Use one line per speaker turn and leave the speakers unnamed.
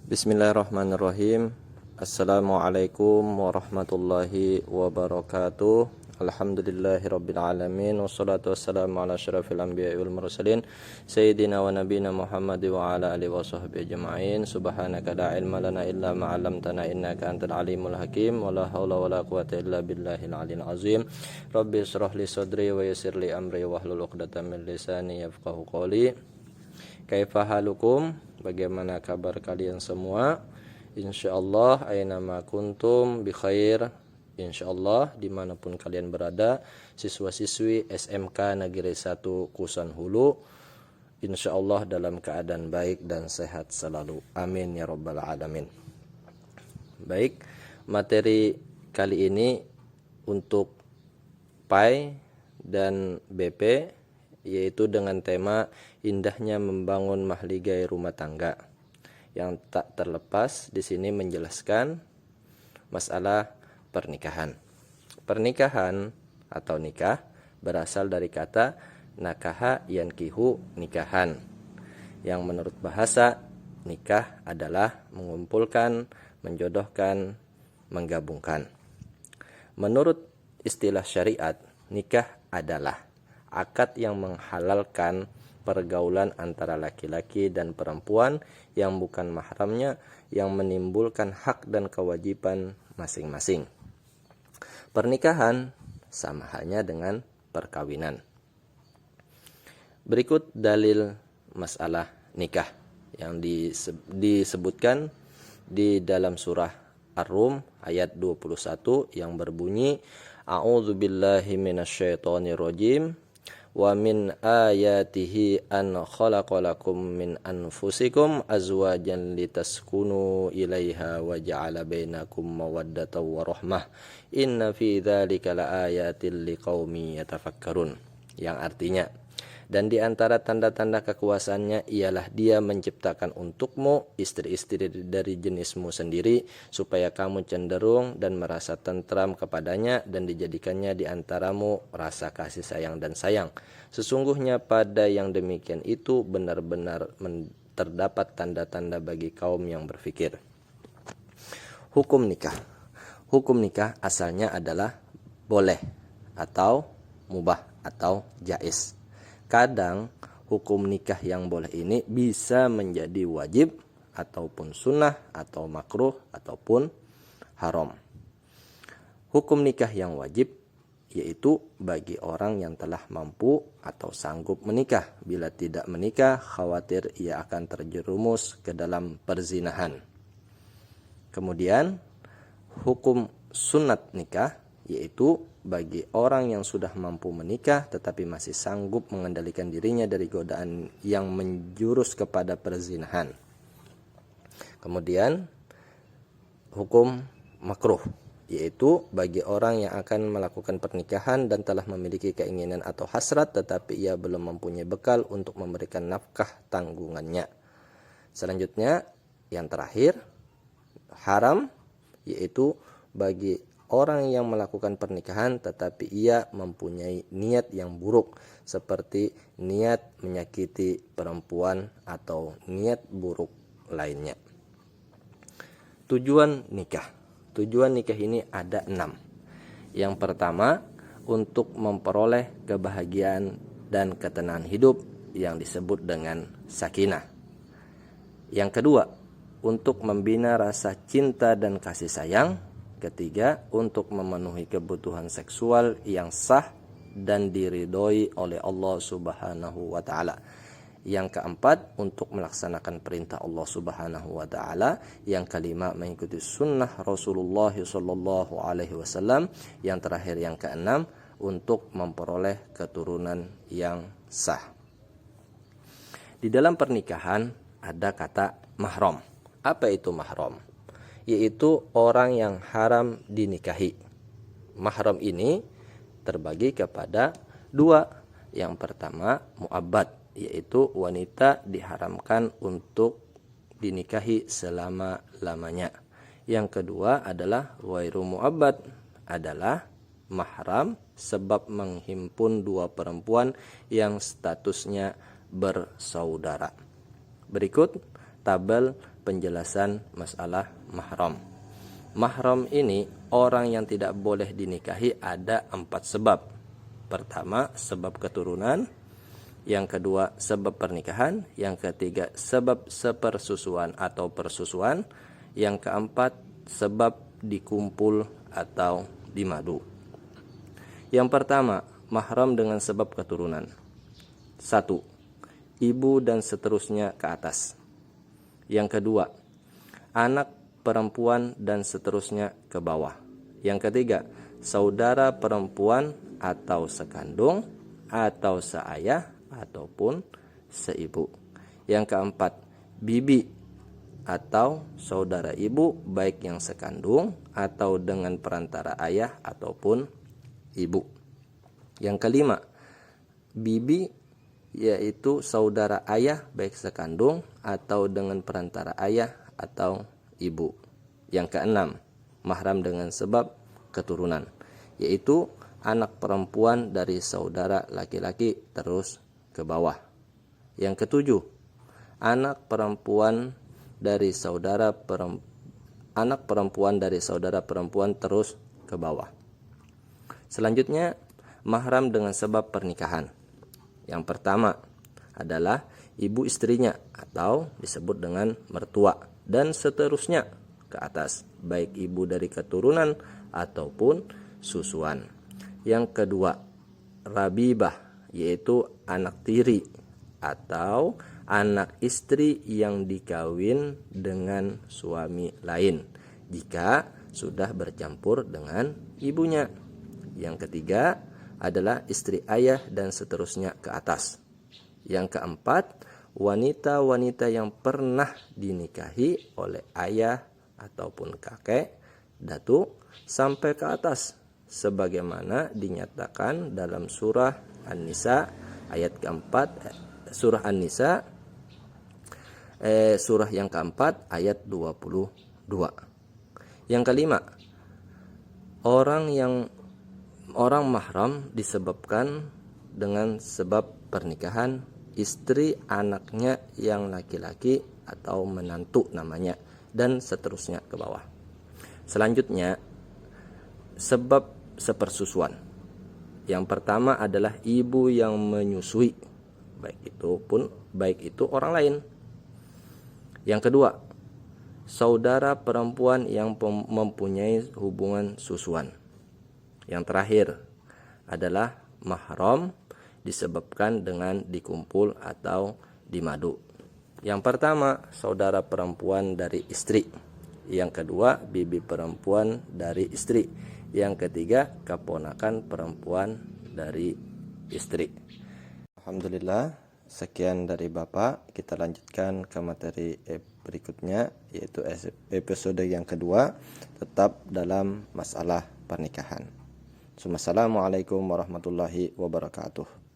Bismillahirrahmanirrahim. Assalamualaikum warahmatullahi wabarakatuh. Alhamdulillahirabbil alamin wassalatu wassalamu ala asyrafil anbiya'i wal mursalin sayyidina wa nabiyina Muhammad wa ala alihi washabbihi ajma'in. Subhanaka la ilma lana illa ma 'allamtana innaka antal alimul hakim. Wala haula wala quwwata illa billahil aliyil azim. Rabbi shrah li sadri wa yassir li amri wahlul 'uqdatam min lisani yafqahu qawli. Kaifa halukum? Bagaimana kabar kalian semua? Insyaallah aynama kuntum bi khair. Insyaallah dimanapun kalian berada, siswa-siswi SMK Negeri 1 Kusan Hulu, insyaallah dalam keadaan baik dan sehat selalu. Amin ya rabbal alamin. Baik, materi kali ini untuk PAI dan BP, yaitu dengan tema indahnya membangun mahligai rumah tangga, yang tak terlepas di sini menjelaskan masalah pernikahan. Pernikahan atau nikah berasal dari kata nakaha yankihu nikahan, yang menurut bahasa nikah adalah mengumpulkan, menjodohkan, menggabungkan. Menurut istilah syariat, nikah adalah akad yang menghalalkan pergaulan antara laki-laki dan perempuan yang bukan mahramnya, yang menimbulkan hak dan kewajiban masing-masing. Pernikahan sama halnya dengan perkawinan. Berikut dalil masalah nikah yang disebutkan di dalam surah Ar-Rum ayat 21 yang berbunyi, A'udzubillahi minasyaitonirrajim. Wa min ayatihi an khalaqalakum min anfusikum azwajan litaskunu ilaiha wa ja'ala bainakum mawaddatan wa rahmah inna fi dzalika laayatil liqaumin yatafakkarun, yang artinya, dan di antara tanda-tanda kekuasaannya ialah Dia menciptakan untukmu istri-istri dari jenismu sendiri, supaya kamu cenderung dan merasa tentram kepadanya, dan dijadikannya di antaramu rasa kasih sayang dan sayang. Sesungguhnya pada yang demikian itu benar-benar terdapat tanda-tanda bagi kaum yang berfikir. Hukum nikah. Hukum nikah asalnya adalah boleh atau mubah atau jaiz. Kadang hukum nikah yang boleh ini bisa menjadi wajib ataupun sunnah atau makruh ataupun haram. Hukum nikah yang wajib yaitu bagi orang yang telah mampu atau sanggup menikah. Bila tidak menikah, khawatir ia akan terjerumus ke dalam perzinahan. Kemudian hukum sunat nikah yaitu bagi orang yang sudah mampu menikah tetapi masih sanggup mengendalikan dirinya dari godaan yang menjurus kepada perzinahan. Kemudian hukum makruh yaitu bagi orang yang akan melakukan pernikahan dan telah memiliki keinginan atau hasrat tetapi ia belum mempunyai bekal untuk memberikan nafkah tanggungannya. Selanjutnya yang terakhir, haram yaitu bagi orang yang melakukan pernikahan tetapi ia mempunyai niat yang buruk, seperti niat menyakiti perempuan atau niat buruk lainnya. Tujuan nikah. Tujuan nikah ini ada 6. Yang pertama, untuk memperoleh kebahagiaan dan ketenangan hidup yang disebut dengan sakinah. Yang kedua, untuk membina rasa cinta dan kasih sayang. Ketiga, untuk memenuhi kebutuhan seksual yang sah dan diridhoi oleh Allah Subhanahu wa taala. Yang keempat, untuk melaksanakan perintah Allah Subhanahu wa taala. Yang kelima, mengikuti sunnah Rasulullah sallallahu alaihi wasallam. Yang terakhir, yang keenam, untuk memperoleh keturunan yang sah. Di dalam pernikahan ada kata mahram. Apa itu mahram? Yaitu orang yang haram dinikahi. Mahram ini terbagi kepada 2. Yang pertama, mu'abbad, yaitu wanita diharamkan untuk dinikahi selama-lamanya. Yang kedua adalah ghairu mu'abbad, adalah mahram sebab menghimpun 2 perempuan yang statusnya bersaudara. Berikut tabel penjelasan masalah mahram. Mahram ini orang yang tidak boleh dinikahi ada 4 sebab. Pertama, sebab keturunan. Yang kedua, sebab pernikahan. Yang ketiga, sebab sepersusuan atau persusuan. Yang keempat, sebab dikumpul atau dimadu. Yang pertama, mahram dengan sebab keturunan. 1. Ibu dan seterusnya ke atas. Yang kedua, anak perempuan dan seterusnya ke bawah. Yang ketiga, saudara perempuan atau sekandung atau seayah ataupun seibu. Yang keempat, bibi atau saudara ibu baik yang sekandung atau dengan perantara ayah ataupun ibu. Yang kelima, bibi yaitu saudara ayah baik sekandung atau dengan perantara ayah atau ibu. Yang keenam, mahram dengan sebab keturunan, yaitu anak perempuan dari saudara laki-laki terus ke bawah. Yang ketujuh, anak perempuan dari saudara perempuan terus ke bawah. Selanjutnya, mahram dengan sebab pernikahan. Yang pertama adalah ibu istrinya atau disebut dengan mertua dan seterusnya ke atas, baik ibu dari keturunan ataupun susuan. Yang kedua, rabibah, yaitu anak tiri atau anak istri yang dikawin dengan suami lain jika sudah bercampur dengan ibunya. Yang ketiga adalah istri ayah dan seterusnya ke atas. Yang keempat, wanita-wanita yang pernah dinikahi oleh ayah ataupun kakek, datuk sampai ke atas, sebagaimana dinyatakan dalam surah An-Nisa ayat keempat, surah An-Nisa surah yang keempat ayat 22. Yang kelima, orang mahram disebabkan dengan sebab pernikahan istri anaknya yang laki-laki atau menantu namanya dan seterusnya ke bawah. Selanjutnya, sebab sepersusuan. Yang pertama adalah ibu yang menyusui, baik itu orang lain. Yang kedua, saudara perempuan yang mempunyai hubungan susuan. Yang terakhir adalah mahram disebabkan dengan dikumpul atau dimadu. Yang pertama, saudara perempuan dari istri. Yang kedua, bibi perempuan dari istri. Yang ketiga, keponakan perempuan dari istri. Alhamdulillah, sekian dari Bapak. Kita lanjutkan ke materi berikutnya, yaitu episode yang kedua, tetap dalam masalah pernikahan. Assalamualaikum warahmatullahi wabarakatuh.